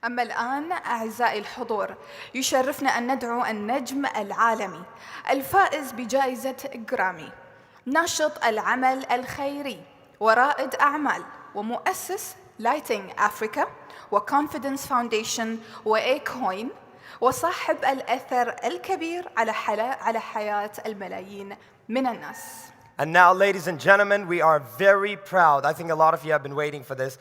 أما الآن أعزائي الحضور يشرفنا أن ندعو النجم العالمي الفائز بجائزة جرامي، ناشط العمل الخيري ورائد أعمال ومؤسس لايتنج أفريكا وكونفيدنس فاونديشن وأيكوين، وصاحب الأثر الكبير على حياة الملايين من الناس. And now, ladies and gentlemen, we are very proud. I think a lot of you have been waiting for this.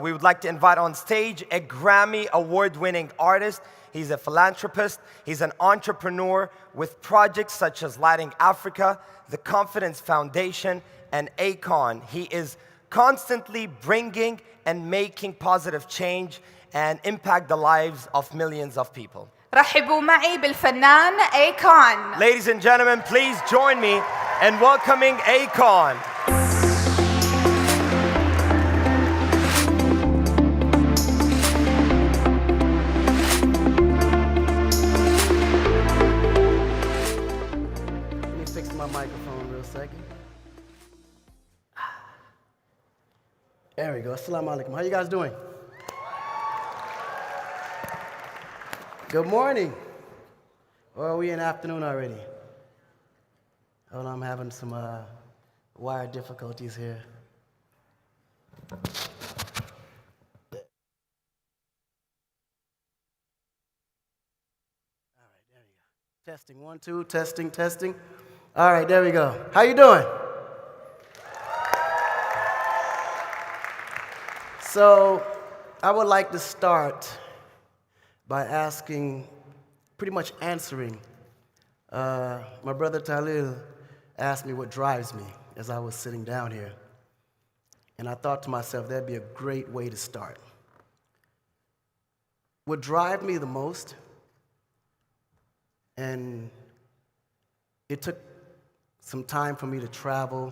We would like to invite on stage a Grammy award-winning artist. He's a philanthropist. He's an entrepreneur with projects such as Lighting Africa, the Confidence Foundation, and Akon. He is constantly bringing and making positive change and impact the lives of millions of people. رحبوا معي بالفنان Akon. Ladies and gentlemen, please join me in welcoming Akon. Let me fix my microphone real second. There we go. Assalamu alaikum. How you guys doing? Good morning. Or are we in afternoon already? Hold on, I'm having some wire difficulties here. All right, there we go. Testing, 1, 2, testing, testing. All right, there we go. How you doing? So, I would like to start by asking, pretty much answering. My brother Talil asked me what drives me as I was sitting down here. And I thought to myself, that'd be a great way to start. What drives me the most, and it took some time for me to travel,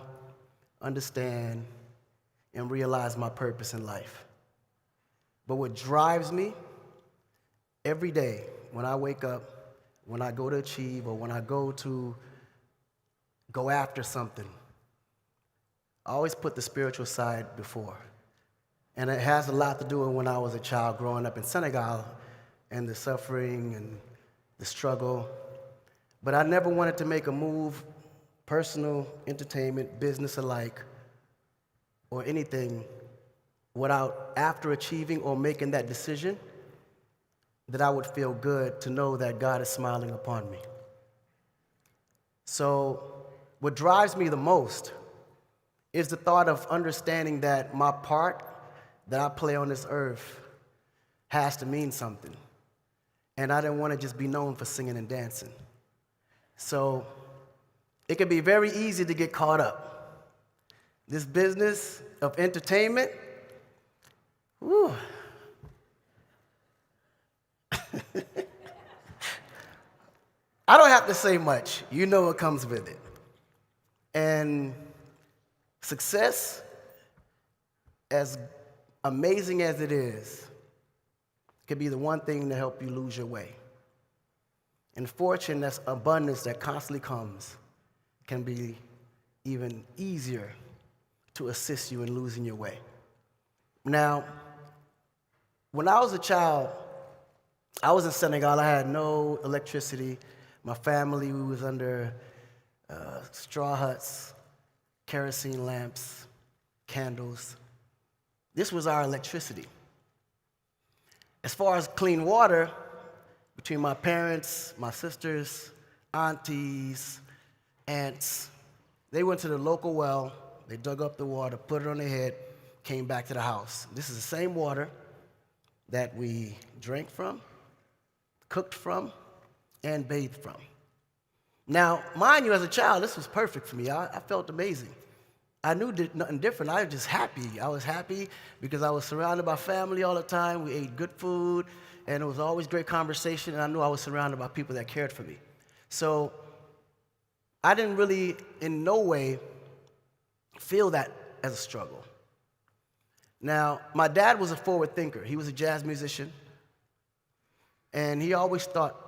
understand, and realize my purpose in life. But what drives me every day when I wake up, when I go to achieve, or when I go after something, I always put the spiritual side before. And it has a lot to do with when I was a child growing up in Senegal and the suffering and the struggle. But I never wanted to make a move, personal, entertainment, business alike, or anything without, after achieving or making that decision, that I would feel good to know that God is smiling upon me. So what drives me the most is the thought of understanding that my part that I play on this earth has to mean something. And I didn't want to just be known for singing and dancing. So it can be very easy to get caught up. This business of entertainment, whew. I don't have to say much. You know what comes with it. And success, as amazing as it is, can be the one thing to help you lose your way. And fortune, that's abundance that constantly comes, can be even easier to assist you in losing your way. Now, when I was a child, I was in Senegal. I had no electricity. My family, we was under straw huts, kerosene lamps, candles. This was our electricity. As far as clean water, between my parents, my sisters, aunties, aunts, they went to the local well, they dug up the water, put it on their head, came back to the house. This is the same water that we drank from, cooked from, and bathed from. Now, mind you, as a child, this was perfect for me. I felt amazing. I knew nothing different. I was just happy. I was happy because I was surrounded by family all the time. We ate good food, and it was always great conversation, and I knew I was surrounded by people that cared for me. So I didn't really, in no way, feel that as a struggle. Now, my dad was a forward thinker. He was a jazz musician, and he always thought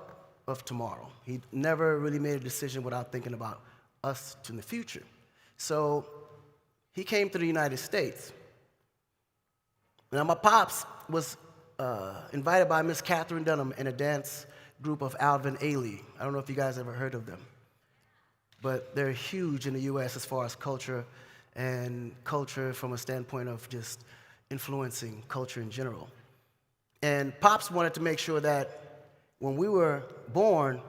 of tomorrow. He never really made a decision without thinking about us in the future. So he came to the United States. Now, my pops was invited by Miss Catherine Dunham in a dance group of Alvin Ailey. I don't know if you guys ever heard of them, but they're huge in the US as far as culture, and culture from a standpoint of just influencing culture in general. And Pops wanted to make sure that when we were born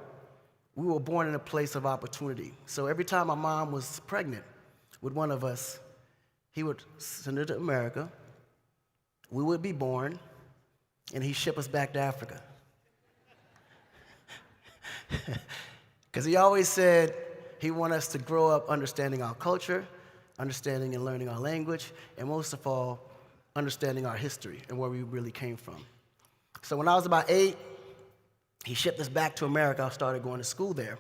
in a place of opportunity. So every time my mom was pregnant with one of us, he would send her to America, we would be born, and he'd ship us back to Africa. Because he always said he wanted us to grow up understanding our culture, understanding and learning our language, and most of all, understanding our history and where we really came from. So when I was about 8, he shipped us back to America. I started going to school there.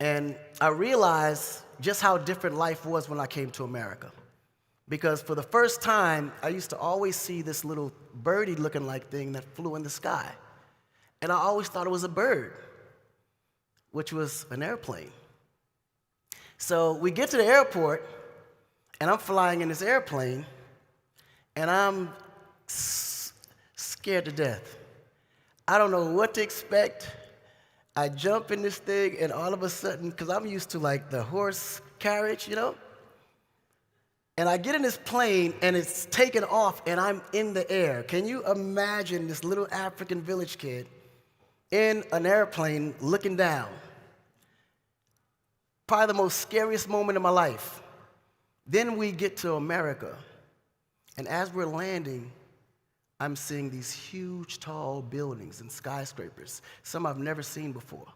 And I realized just how different life was when I came to America. Because for the first time, I used to always see this little birdie-looking like thing that flew in the sky. And I always thought it was a bird, which was an airplane. So we get to the airport, and I'm flying in this airplane, and I'm scared to death. I don't know what to expect. I jump in this thing, and all of a sudden, because I'm used to like the horse carriage, and I get in this plane, and it's taking off, and I'm in the air. Can you imagine this little African village kid in an airplane looking down? Probably the most scariest moment of my life. Then we get to America, and as we're landing, I'm seeing these huge, tall buildings and skyscrapers, some I've never seen before.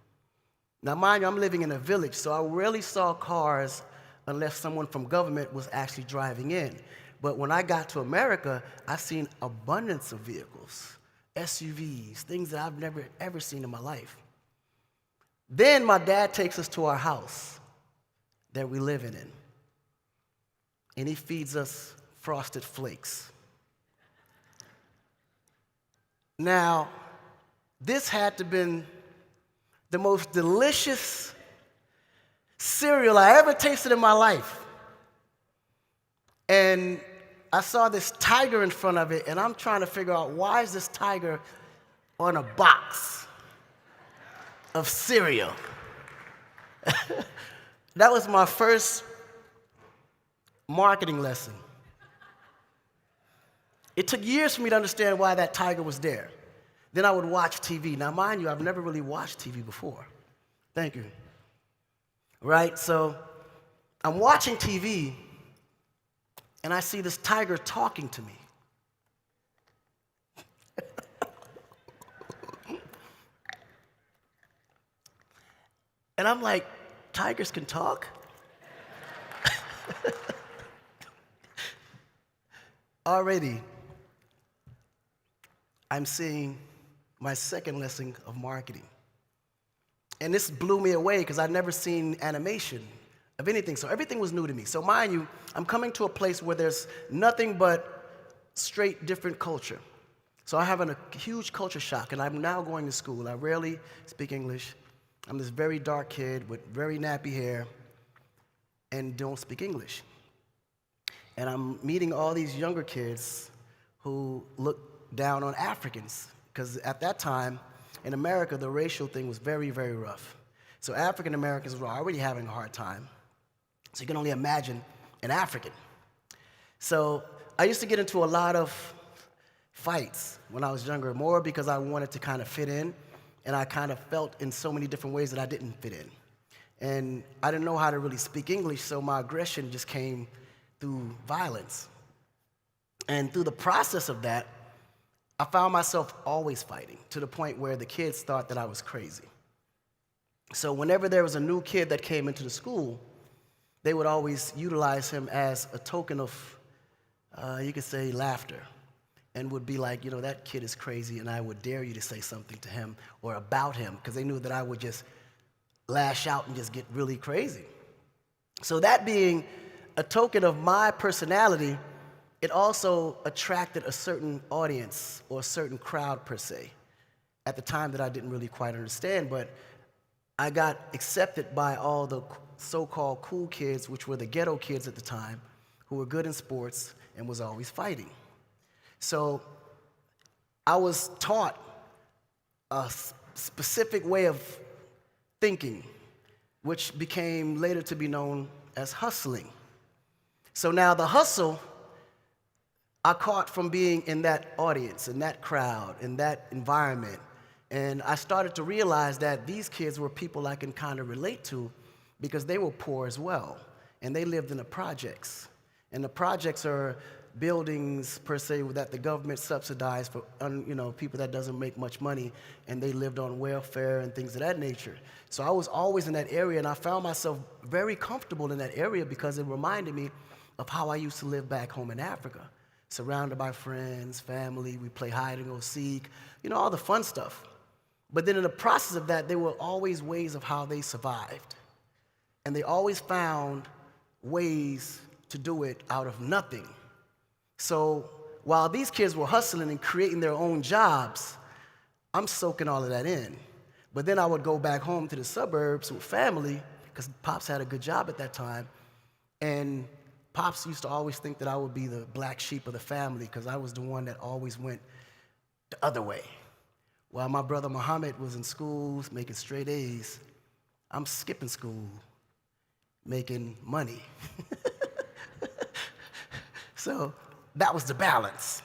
Now, mind you, I'm living in a village, so I rarely saw cars unless someone from government was actually driving in. But when I got to America, I've seen abundance of vehicles, SUVs, things that I've never, ever seen in my life. Then my dad takes us to our house that we live in, and he feeds us Frosted Flakes. Now, this had to have been the most delicious cereal I ever tasted in my life. And I saw this tiger in front of it, and I'm trying to figure out, why is this tiger on a box of cereal? That was my first marketing lesson. It took years for me to understand why that tiger was there. Then I would watch TV. Now, mind you, I've never really watched TV before. Thank you. Right? So I'm watching TV, and I see this tiger talking to me. And I'm like, tigers can talk? Already, I'm seeing my second lesson of marketing. And this blew me away because I'd never seen animation of anything, so everything was new to me. So mind you, I'm coming to a place where there's nothing but straight different culture. So I have a huge culture shock, and I'm now going to school. I rarely speak English. I'm this very dark kid with very nappy hair and don't speak English. And I'm meeting all these younger kids who look down on Africans, because at that time, in America, the racial thing was very, very rough. So African Americans were already having a hard time. So you can only imagine an African. So I used to get into a lot of fights when I was younger, more because I wanted to kind of fit in, and I kind of felt in so many different ways that I didn't fit in. And I didn't know how to really speak English, so my aggression just came through violence. And through the process of that, I found myself always fighting, to the point where the kids thought that I was crazy. So whenever there was a new kid that came into the school, they would always utilize him as a token of, you could say, laughter, and would be like, that kid is crazy, and I would dare you to say something to him or about him, because they knew that I would just lash out and just get really crazy. So that being a token of my personality, it also attracted a certain audience or a certain crowd per se. At the time that I didn't really quite understand, but I got accepted by all the so-called cool kids, which were the ghetto kids at the time, who were good in sports and was always fighting. So I was taught a specific way of thinking, which became later to be known as hustling. So now the hustle I caught from being in that audience, in that crowd, in that environment. And I started to realize that these kids were people I can kind of relate to because they were poor as well. And they lived in the projects. And the projects are buildings, per se, that the government subsidized for people that doesn't make much money, and they lived on welfare and things of that nature. So I was always in that area, and I found myself very comfortable in that area because it reminded me of how I used to live back home in Africa. Surrounded by friends, family, we play hide and go seek, all the fun stuff. But then in the process of that, there were always ways of how they survived. And they always found ways to do it out of nothing. So while these kids were hustling and creating their own jobs, I'm soaking all of that in. But then I would go back home to the suburbs with family, because Pops had a good job at that time, and Pops used to always think that I would be the black sheep of the family because I was the one that always went the other way. While my brother Muhammad was in schools making straight A's, I'm skipping school, making money. So that was the balance.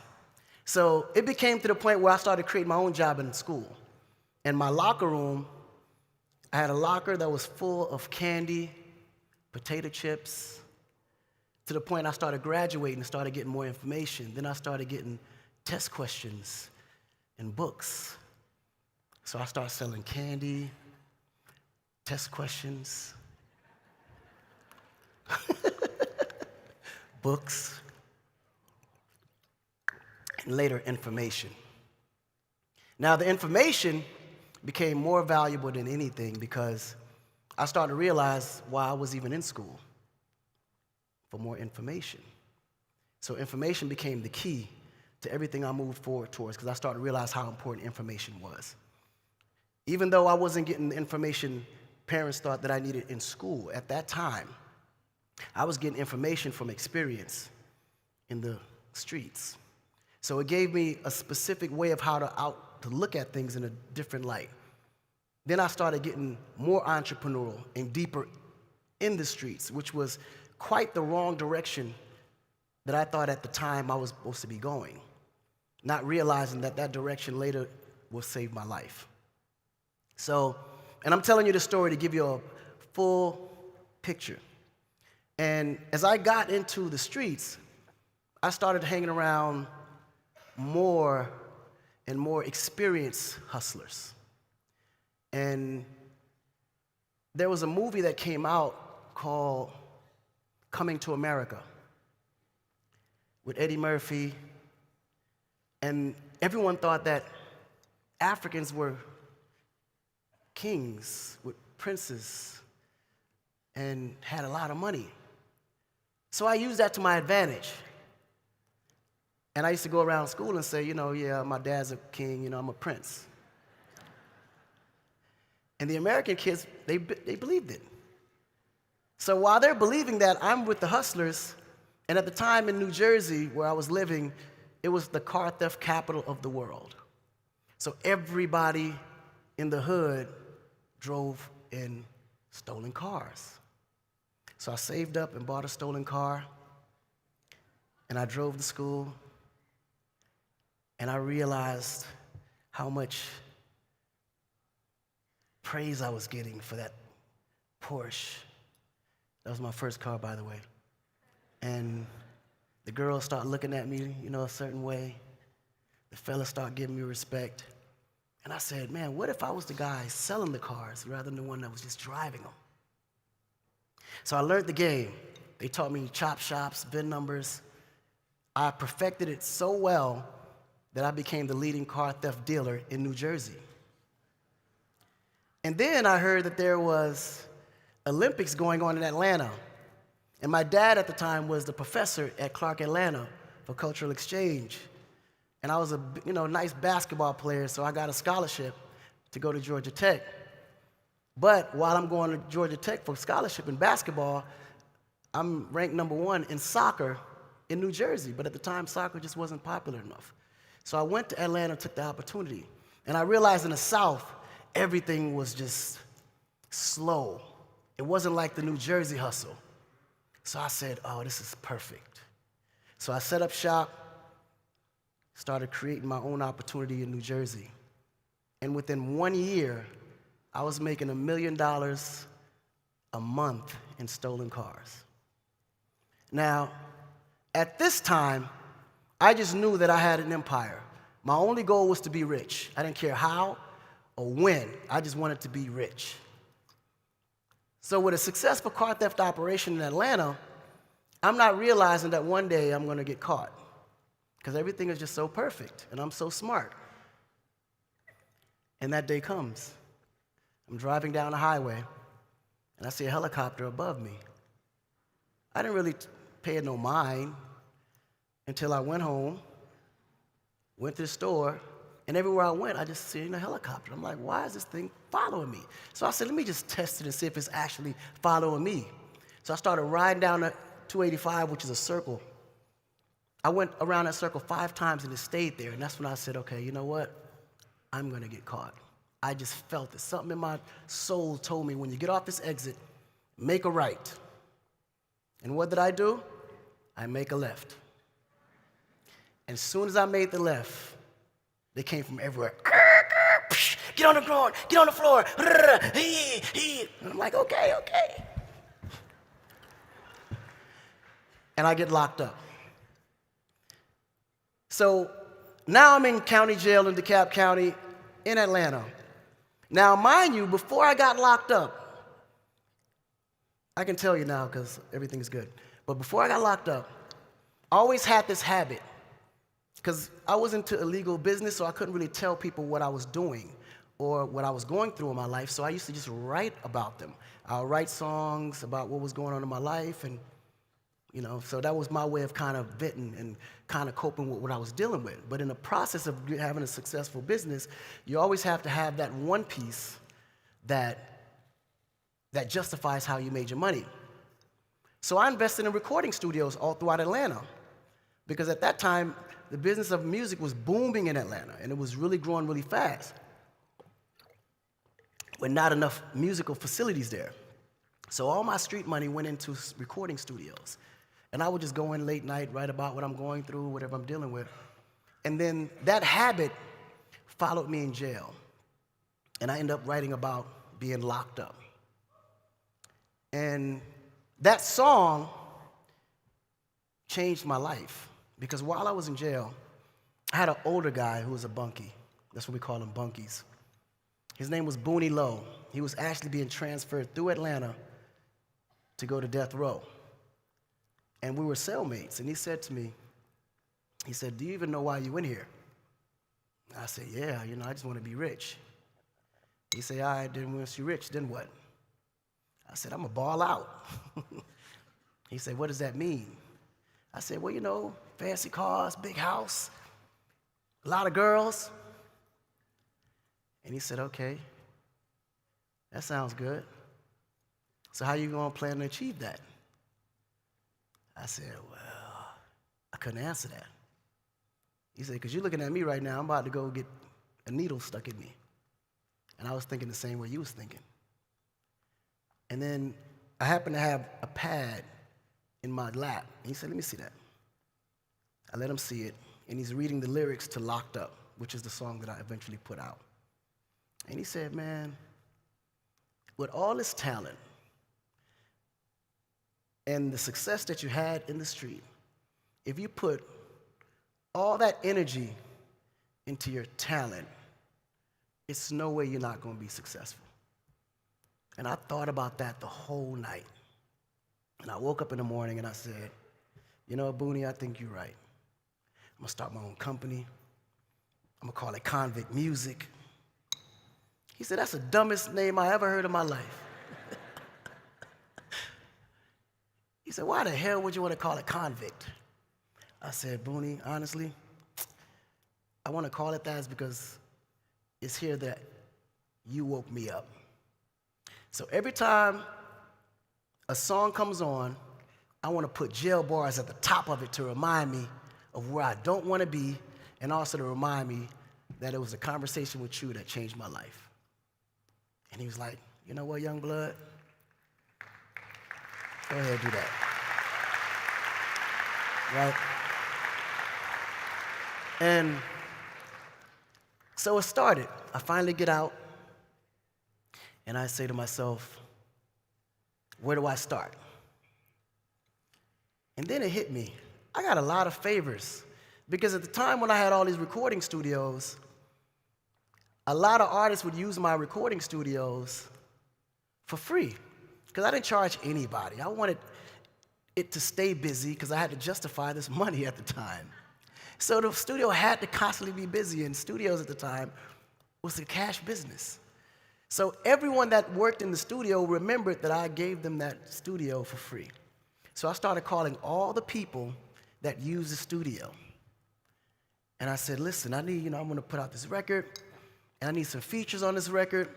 So it became to the point where I started creating my own job in school. In my locker room, I had a locker that was full of candy, potato chips, to the point I started graduating and started getting more information. Then I started getting test questions and books. So I started selling candy, test questions, books, and later information. Now the information became more valuable than anything because I started to realize why I was even in school. For more information. So information became the key to everything I moved forward towards because I started to realize how important information was. Even though I wasn't getting the information parents thought that I needed in school at that time, I was getting information from experience in the streets. So it gave me a specific way of how to look at things in a different light. Then I started getting more entrepreneurial and deeper in the streets, which was quite the wrong direction that I thought at the time I was supposed to be going, not realizing that that direction later will save my life. So, and I'm telling you this story to give you a full picture. And as I got into the streets, I started hanging around more and more experienced hustlers. And there was a movie that came out called Coming to America with Eddie Murphy, and everyone thought that Africans were kings with princes and had a lot of money. So I used that to my advantage. And I used to go around school and say, yeah, my dad's a king, I'm a prince. And the American kids, they believed it. So while they're believing that, I'm with the hustlers, and at the time in New Jersey, where I was living, it was the car theft capital of the world. So everybody in the hood drove in stolen cars. So I saved up and bought a stolen car, and I drove to school, and I realized how much praise I was getting for that Porsche. That was my first car, by the way. And the girls start looking at me, a certain way. The fellas start giving me respect. And I said, man, what if I was the guy selling the cars rather than the one that was just driving them? So I learned the game. They taught me chop shops, VIN numbers. I perfected it so well that I became the leading car theft dealer in New Jersey. And then I heard that there was Olympics going on in Atlanta. And my dad at the time was the professor at Clark Atlanta for cultural exchange. And I was a nice basketball player, so I got a scholarship to go to Georgia Tech. But while I'm going to Georgia Tech for scholarship in basketball, I'm ranked #1 in soccer in New Jersey. But at the time, soccer just wasn't popular enough. So I went to Atlanta, took the opportunity. And I realized in the South, everything was just slow. It wasn't like the New Jersey hustle. So I said, oh, this is perfect. So I set up shop, started creating my own opportunity in New Jersey. And within 1 year, I was making $1 million a month in stolen cars. Now, at this time, I just knew that I had an empire. My only goal was to be rich. I didn't care how or when. I just wanted to be rich. So with a successful car theft operation in Atlanta, I'm not realizing that one day I'm going to get caught because everything is just so perfect and I'm so smart. And that day comes. I'm driving down the highway and I see a helicopter above me. I didn't really pay it no mind until I went home, went to the store, and everywhere I went, I just seen a helicopter. I'm like, why is this thing following me? So I said, let me just test it and see if it's actually following me. So I started riding down the 285, which is a circle. I went around that circle 5 times and it stayed there, and that's when I said, okay, you know what? I'm gonna get caught. I just felt it. Something in my soul told me, when you get off this exit, make a right. And what did I do? I make a left. And as soon as I made the left, they came from everywhere. Get on the ground, get on the floor. And I'm like, okay. And I get locked up. So now I'm in county jail in DeKalb County in Atlanta. Now, mind you, before I got locked up, I can tell you now because everything's good. But before I got locked up, I always had this habit. Because I was into illegal business, so I couldn't really tell people what I was doing or what I was going through in my life, so I used to just write about them. I'll write songs about what was going on in my life, and, so that was my way of kind of venting and kind of coping with what I was dealing with. But in the process of having a successful business, you always have to have that one piece that justifies how you made your money. So I invested in recording studios all throughout Atlanta, because at that time, the business of music was booming in Atlanta, and it was really growing really fast, with not enough musical facilities there. So all my street money went into recording studios. And I would just go in late night, write about what I'm going through, whatever I'm dealing with. And then that habit followed me in jail. And I ended up writing about being locked up. And that song changed my life. Because while I was in jail, I had an older guy who was a bunkie. That's what we call them, bunkies. His name was Booney Lowe. He was actually being transferred through Atlanta to go to death row. And we were cellmates. And he said to me, he said, do you even know why you in here? I said, yeah, I just want to be rich. He said, all right, then once you're rich, then what? I said, I'm going to ball out. He said, what does that mean? I said, well, fancy cars, big house, a lot of girls. And he said, okay, that sounds good. So how you going to plan to achieve that? I said, well, I couldn't answer that. He said, because you're looking at me right now, I'm about to go get a needle stuck in me. And I was thinking the same way you was thinking. And then I happened to have a pad in my lap. And he said, let me see that. I let him see it, and he's reading the lyrics to Locked Up, which is the song that I eventually put out. And he said, man, with all this talent and the success that you had in the street, if you put all that energy into your talent, it's no way you're not going to be successful. And I thought about that the whole night. And I woke up in the morning and I said, Booney, I think you're right. I'm going to start my own company. I'm going to call it Convict Music. He said, that's the dumbest name I ever heard in my life. He said, why the hell would you want to call it Convict? I said, Booney, honestly, I want to call it that because it's here that you woke me up. So every time a song comes on, I want to put jail bars at the top of it to remind me of where I don't want to be and also to remind me that it was a conversation with you that changed my life. And he was like, you know what, young blood? Go ahead and do that. Right? And so it started. I finally get out, and I say to myself, where do I start? And then it hit me. I got a lot of favors. Because at the time when I had all these recording studios, a lot of artists would use my recording studios for free. Because I didn't charge anybody. I wanted it to stay busy because I had to justify this money at the time. So the studio had to constantly be busy, and studios at the time was a cash business. So everyone that worked in the studio remembered that I gave them that studio for free. So I started calling all the people that use the studio. And I said, listen, I'm gonna put out this record, and I need some features on this record,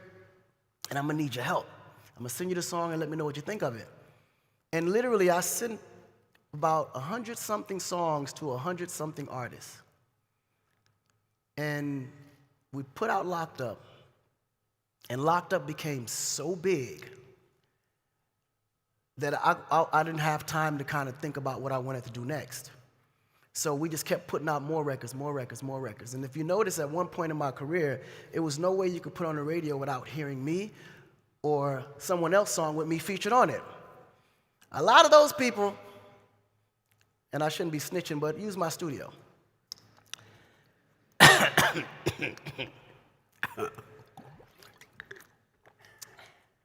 and I'm gonna need your help. I'm gonna send you the song and let me know what you think of it. And literally, I sent about 100-something songs to 100-something artists. And we put out Locked Up, and Locked Up became so big that I didn't have time to kind of think about what I wanted to do next. So we just kept putting out more records, more records, more records. And if you notice, at one point in my career, it was no way you could put on the radio without hearing me or someone else's song with me featured on it. A lot of those people, and I shouldn't be snitching, but use my studio.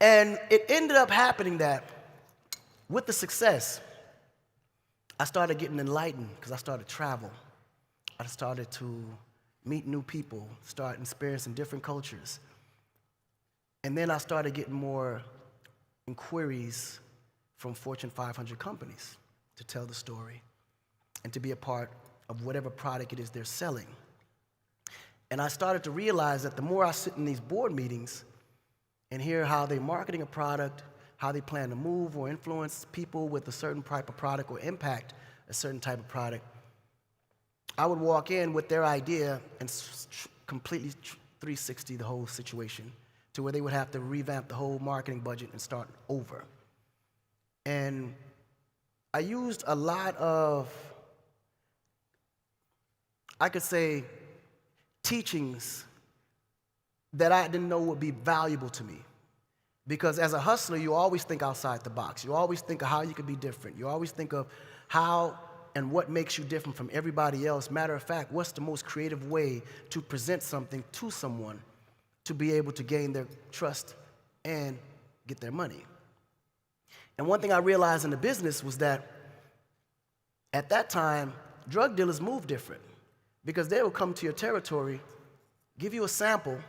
And it ended up happening that with the success, I started getting enlightened because I started to travel. I started to meet new people, start experiencing different cultures. And then I started getting more inquiries from Fortune 500 companies to tell the story and to be a part of whatever product it is they're selling. And I started to realize that the more I sit in these board meetings and hear how they're marketing a product, how they plan to move or influence people with a certain type of product or impact a certain type of product, I would walk in with their idea and completely 360 the whole situation to where they would have to revamp the whole marketing budget and start over. And I used a lot of, I could say, teachings that I didn't know would be valuable to me. Because as a hustler, you always think outside the box. You always think of how you could be different. You always think of how and what makes you different from everybody else. Matter of fact, what's the most creative way to present something to someone to be able to gain their trust and get their money? And one thing I realized in the business was that at that time, drug dealers move different because they will come to your territory, give you a sample,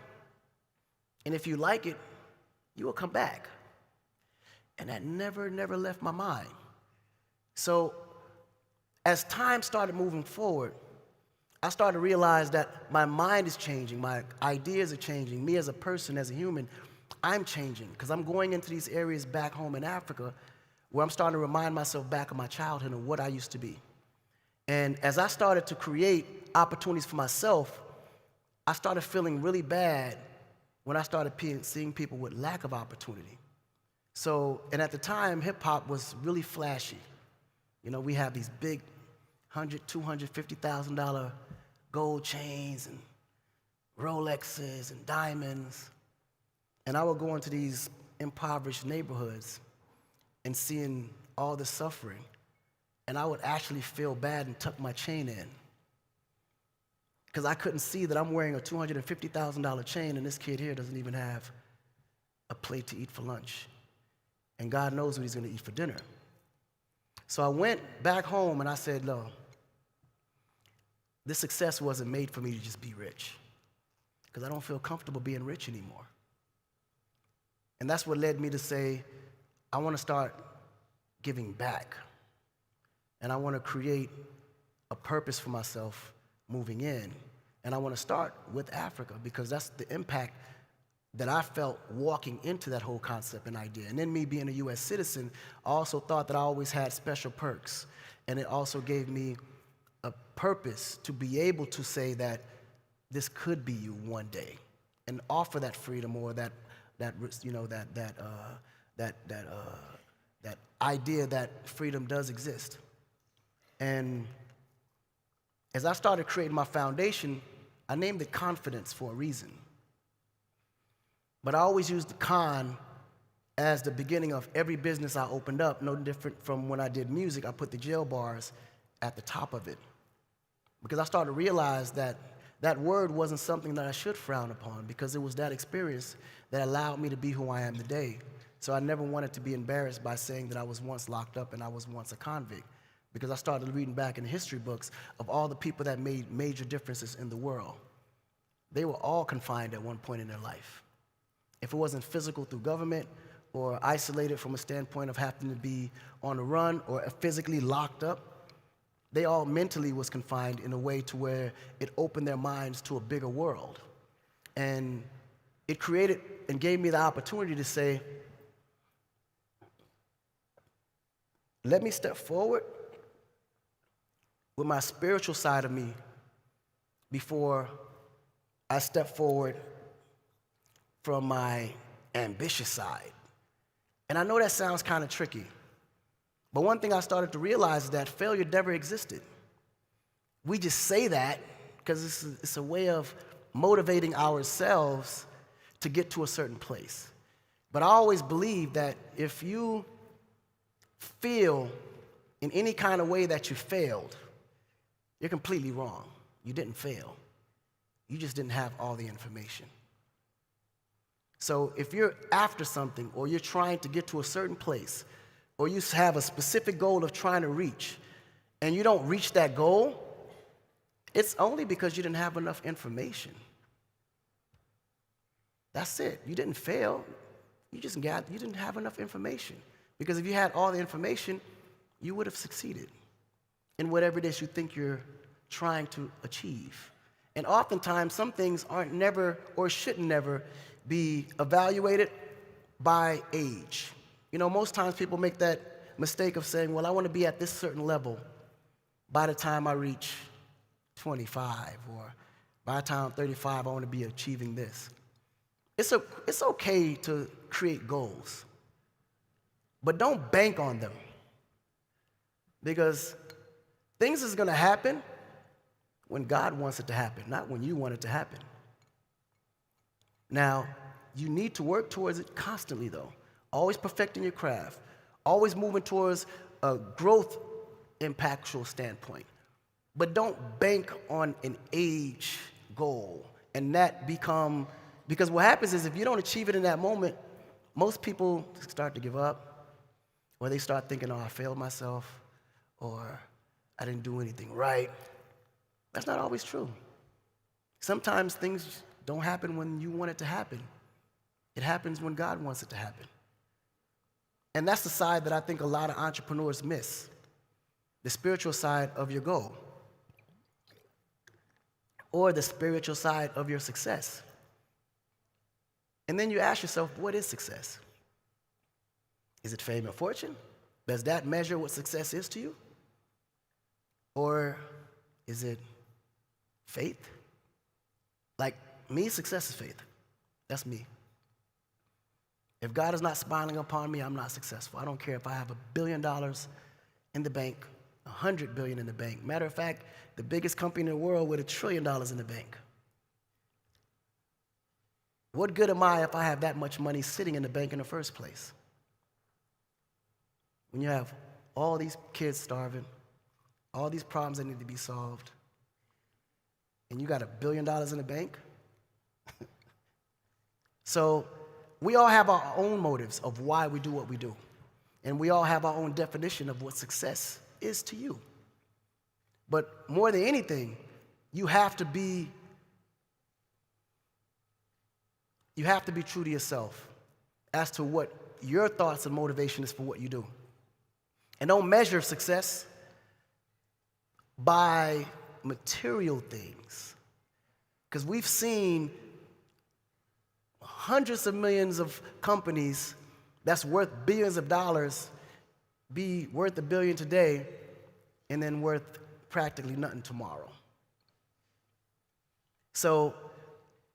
and if you like it, you will come back. And that never left my mind. So as time started moving forward, I started to realize that my mind is changing, my ideas are changing, me as a person, as a human, I'm changing because I'm going into these areas back home in Africa where I'm starting to remind myself back of my childhood and what I used to be. And as I started to create opportunities for myself, I started feeling really bad when I started seeing people with lack of opportunity. So, and at the time, hip hop was really flashy. You know, we have these big $100,000, $250,000 gold chains and Rolexes and diamonds. And I would go into these impoverished neighborhoods and seeing all the suffering. And I would actually feel bad and tuck my chain in. Because I couldn't see that I'm wearing a $250,000 chain and this kid here doesn't even have a plate to eat for lunch. And God knows what he's going to eat for dinner. So I went back home and I said, no, this success wasn't made for me to just be rich. Because I don't feel comfortable being rich anymore. And that's what led me to say, I want to start giving back. And I want to create a purpose for myself moving in. And I want to start with Africa because that's the impact that I felt walking into that whole concept and idea. And then me being a US citizen, I also thought that I always had special perks. And it also gave me a purpose to be able to say that this could be you one day, and offer that freedom or that idea that freedom does exist. And as I started creating my foundation, I named it confidence for a reason. But I always used the con as the beginning of every business I opened up, no different from when I did music. I put the jail bars at the top of it, because I started to realize that that word wasn't something that I should frown upon, because it was that experience that allowed me to be who I am today. So I never wanted to be embarrassed by saying that I was once locked up and I was once a convict, because I started reading back in the history books of all the people that made major differences in the world. They were all confined at one point in their life. If it wasn't physical through government, or isolated from a standpoint of having to be on the run, or physically locked up, they all mentally was confined in a way to where it opened their minds to a bigger world. And it created and gave me the opportunity to say, let me step forward with my spiritual side of me before I step forward from my ambitious side. And I know that sounds kind of tricky, but one thing I started to realize is that failure never existed. We just say that because it's a way of motivating ourselves to get to a certain place. But I always believe that if you feel in any kind of way that you failed, you're completely wrong. You didn't fail. You just didn't have all the information. So if you're after something, or you're trying to get to a certain place, or you have a specific goal of trying to reach, and you don't reach that goal, it's only because you didn't have enough information. That's it. You didn't fail. You didn't have enough information. Because if you had all the information, you would have succeeded in whatever it is you think you're trying to achieve. And oftentimes, some things aren't never or should never be evaluated by age. You know, most times people make that mistake of saying, well, I want to be at this certain level by the time I reach 25, or by the time I'm 35, I want to be achieving this. It's okay to create goals, but don't bank on them, because things is going to happen when God wants it to happen, not when you want it to happen. Now, you need to work towards it constantly, though. Always perfecting your craft. Always moving towards a growth impactful standpoint. But don't bank on an age goal and that because what happens is if you don't achieve it in that moment, most people start to give up, or they start thinking, oh, I failed myself, or I didn't do anything right. That's not always true. Sometimes things don't happen when you want it to happen. It happens when God wants it to happen. And that's the side that I think a lot of entrepreneurs miss, the spiritual side of your goal, or the spiritual side of your success. And then you ask yourself, what is success? Is it fame and fortune? Does that measure what success is to you? Or is it faith? Like me, success is faith. That's me. If God is not smiling upon me, I'm not successful. I don't care if I have $1 billion in the bank, $100 billion in the bank. Matter of fact, the biggest company in the world with $1 trillion in the bank. What good am I if I have that much money sitting in the bank in the first place? When you have all these kids starving, all these problems that need to be solved, and you got $1 billion in the bank? So we all have our own motives of why we do what we do. And we all have our own definition of what success is to you. But more than anything, you have to be true to yourself as to what your thoughts and motivation is for what you do. And don't measure success by material things. Because we've seen hundreds of millions of companies that's worth billions of dollars be worth $1 billion today and then worth practically nothing tomorrow. So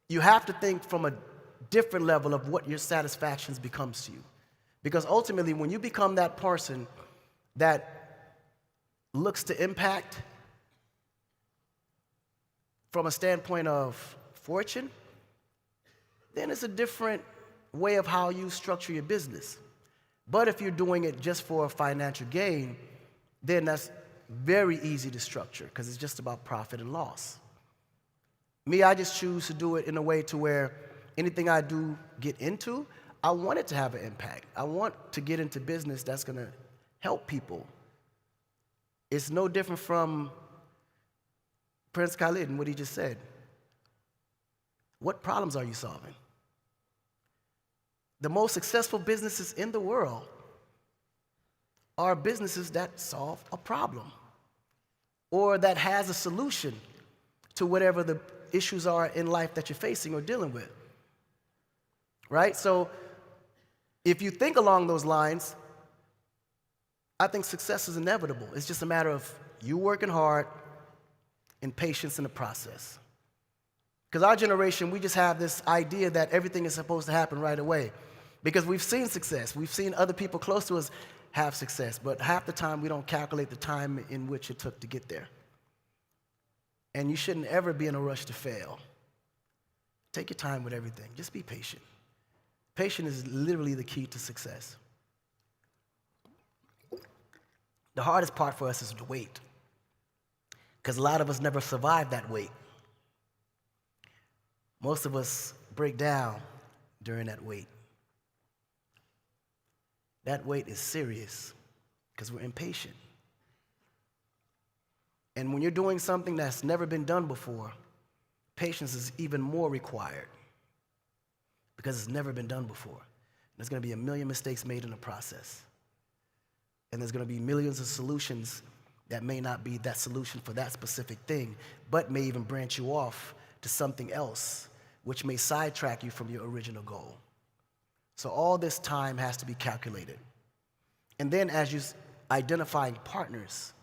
you have to think from a different level of what your satisfactions becomes to you. Because ultimately, when you become that person that looks to impact from a standpoint of fortune, then it's a different way of how you structure your business. But if you're doing it just for a financial gain, then that's very easy to structure because it's just about profit and loss. Me, I just choose to do it in a way to where anything I do get into, I want it to have an impact. I want to get into business that's going to help people. It's no different from Prince Khalid and what he just said. What problems are you solving? The most successful businesses in the world are businesses that solve a problem or that has a solution to whatever the issues are in life that you're facing or dealing with. Right? So if you think along those lines, I think success is inevitable. It's just a matter of you working hard and patience in the process. Because our generation, we just have this idea that everything is supposed to happen right away. Because we've seen success. We've seen other people close to us have success. But half the time, we don't calculate the time in which it took to get there. And you shouldn't ever be in a rush to fail. Take your time with everything. Just be patient. Patience is literally the key to success. The hardest part for us is the wait. Because a lot of us never survive that wait. Most of us break down during that wait. That wait is serious because we're impatient. And when you're doing something that's never been done before, patience is even more required because it's never been done before. There's going to be a million mistakes made in the process. And there's going to be millions of solutions that may not be that solution for that specific thing, but may even branch you off to something else, which may sidetrack you from your original goal. So all this time has to be calculated. And then as you're identifying partners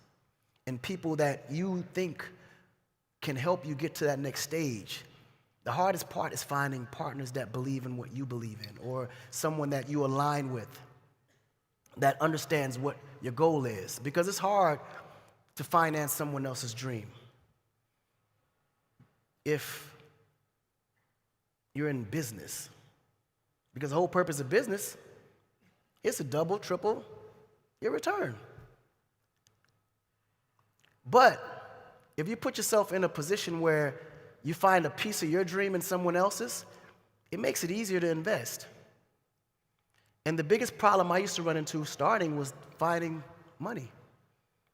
and people that you think can help you get to that next stage, the hardest part is finding partners that believe in what you believe in, or someone that you align with that understands what your goal is. Because it's hard to finance someone else's dream if you're in business. Because the whole purpose of business is to double, triple your return. But if you put yourself in a position where you find a piece of your dream in someone else's, it makes it easier to invest. And the biggest problem I used to run into starting was finding money.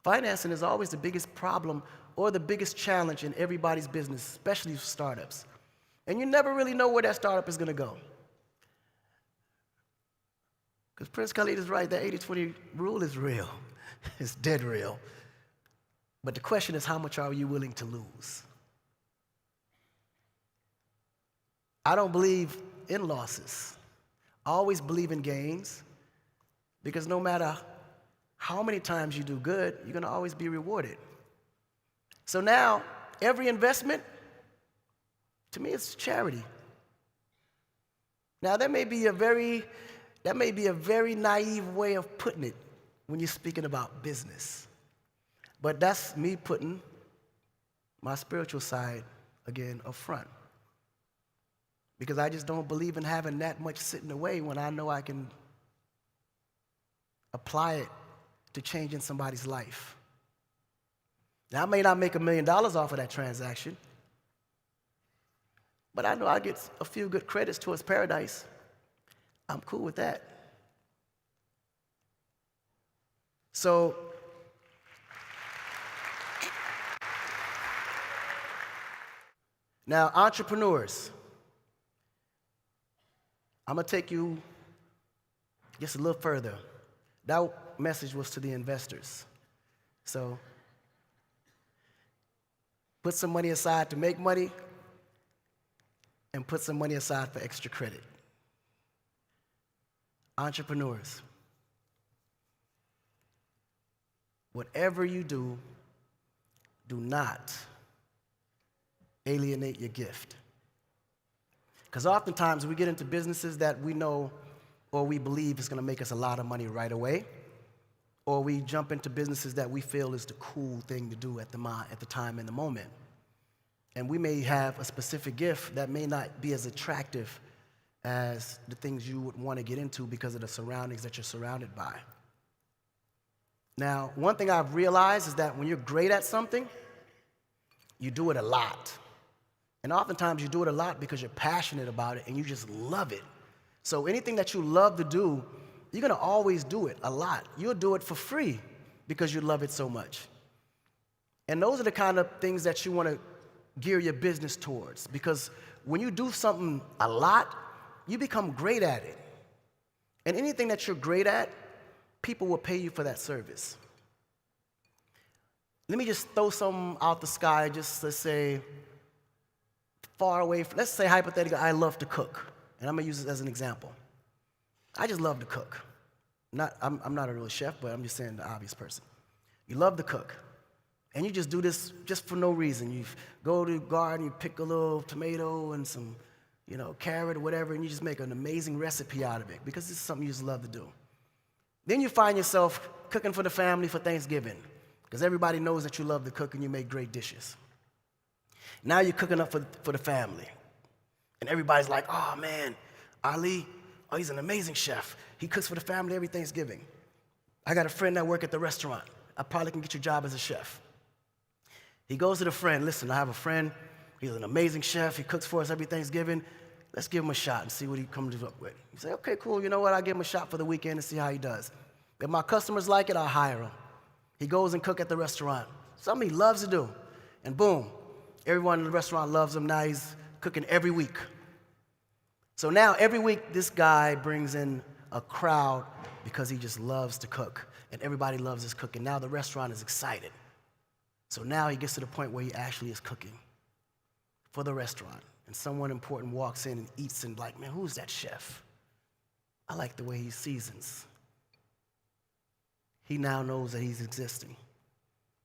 Financing is always the biggest problem or the biggest challenge in everybody's business, especially startups. And you never really know where that startup is going to go. Because Prince Khalid is right, that 80-20 rule is real. It's dead real. But the question is, how much are you willing to lose? I don't believe in losses. I always believe in gains, because no matter how many times you do good, you're going to always be rewarded. So now, every investment, to me, it's charity. Now, that may be a very naive way of putting it when you're speaking about business. But that's me putting my spiritual side, again, up front. Because I just don't believe in having that much sitting away when I know I can apply it to changing somebody's life. Now, I may not make $1 million off of that transaction, but I know I get a few good credits towards paradise. I'm cool with that. So, now, entrepreneurs, I'm going to take you just a little further. That message was to the investors. So, put some money aside to make money and put some money aside for extra credit. Entrepreneurs, whatever you do, do not alienate your gift. Because oftentimes we get into businesses that we know or we believe is going to make us a lot of money right away, or we jump into businesses that we feel is the cool thing to do at the time and the moment. And we may have a specific gift that may not be as attractive as the things you would want to get into because of the surroundings that you're surrounded by. Now, one thing I've realized is that when you're great at something, you do it a lot. And oftentimes you do it a lot because you're passionate about it and you just love it. So anything that you love to do, you're going to always do it a lot. You'll do it for free because you love it so much. And those are the kind of things that you want to gear your business towards, because when you do something a lot, you become great at it. And anything that you're great at, people will pay you for that service. Let me just throw something out the sky, just let's say far away, let's say hypothetically, I love to cook. And I'm going to use this as an example. I just love to cook. I'm not a real chef, but I'm just saying the obvious person. You love to cook. And you just do this just for no reason. You go to the garden, you pick a little tomato and some, carrot or whatever, and you just make an amazing recipe out of it because this is something you just love to do. Then you find yourself cooking for the family for Thanksgiving because everybody knows that you love to cook and you make great dishes. Now you're cooking up for the family. And everybody's like, oh man, Ali, he's an amazing chef. He cooks for the family every Thanksgiving. I got a friend that works at the restaurant. I probably can get you a job as a chef. He goes to the friend, listen, I have a friend. He's an amazing chef. He cooks for us every Thanksgiving. Let's give him a shot and see what he comes up with. You say, okay, cool. You know what? I'll give him a shot for the weekend and see how he does. If my customers like it, I'll hire him. He goes and cooks at the restaurant. Something he loves to do. And boom, everyone in the restaurant loves him. Now he's cooking every week. So now every week this guy brings in a crowd because he just loves to cook. And everybody loves his cooking. Now the restaurant is excited. So now he gets to the point where he actually is cooking for the restaurant. And someone important walks in and eats and like, man, who's that chef? I like the way he seasons. He now knows that he's existing.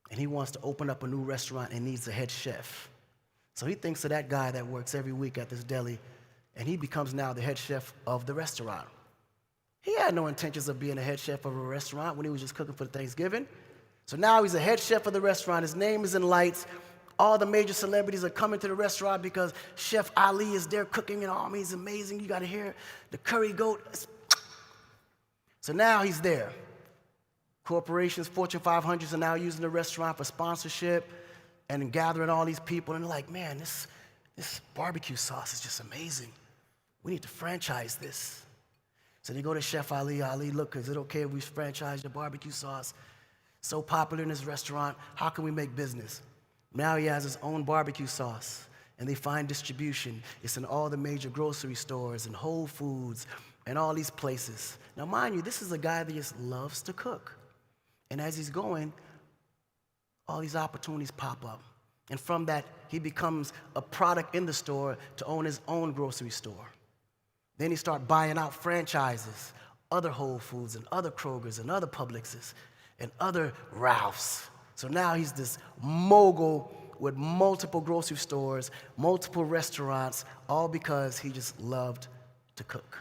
And he wants to open up a new restaurant and needs a head chef. So he thinks of that guy that works every week at this deli, and he becomes now the head chef of the restaurant. He had no intentions of being a head chef of a restaurant when he was just cooking for Thanksgiving. So now he's a head chef of the restaurant. His name is in lights. All the major celebrities are coming to the restaurant because Chef Ali is there cooking, and he's amazing. You got to hear the curry goat. So now he's there. Corporations, Fortune 500s are now using the restaurant for sponsorship and gathering all these people. And they're like, man, this barbecue sauce is just amazing. We need to franchise this. So they go to Chef Ali. Ali, look, is it okay if we franchise your barbecue sauce? So popular in this restaurant, how can we make business? Now he has his own barbecue sauce, and they find distribution. It's in all the major grocery stores and Whole Foods and all these places. Now, mind you, this is a guy that just loves to cook. And as he's going, all these opportunities pop up. And from that, he becomes a product in the store to own his own grocery store. Then he starts buying out franchises, other Whole Foods and other Krogers and other Publixes and other Ralphs. So now he's this mogul with multiple grocery stores, multiple restaurants, all because he just loved to cook.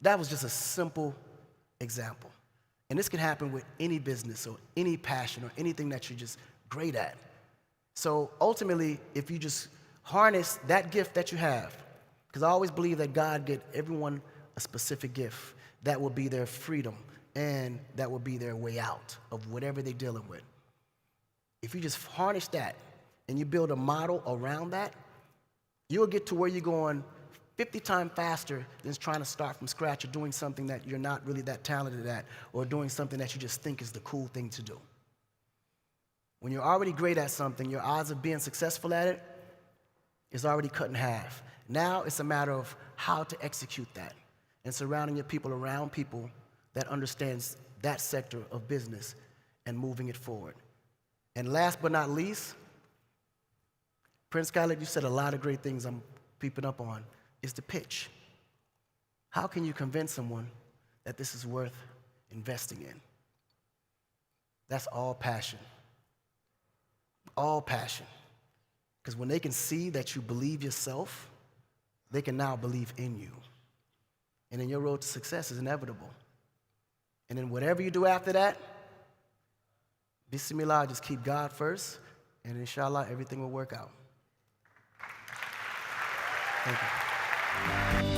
That was just a simple example. And this can happen with any business or any passion or anything that you're just great at. So ultimately, if you just harness that gift that you have, because I always believe that God gave everyone a specific gift that will be their freedom and that will be their way out of whatever they're dealing with. If you just harness that and you build a model around that, you'll get to where you're going 50 times faster than trying to start from scratch or doing something that you're not really that talented at or doing something that you just think is the cool thing to do. When you're already great at something, your odds of being successful at it is already cut in half. Now it's a matter of how to execute that and surrounding your people around people that understands that sector of business and moving it forward. And last but not least, Prince Khaled, you said a lot of great things I'm peeping up on, is the pitch. How can you convince someone that this is worth investing in? That's all passion. all passion. Because when they can see that you believe yourself, they can now believe in you. And then your road to success is inevitable. And then whatever you do after that, bismillah, just keep God first, and inshallah, everything will work out. Thank you.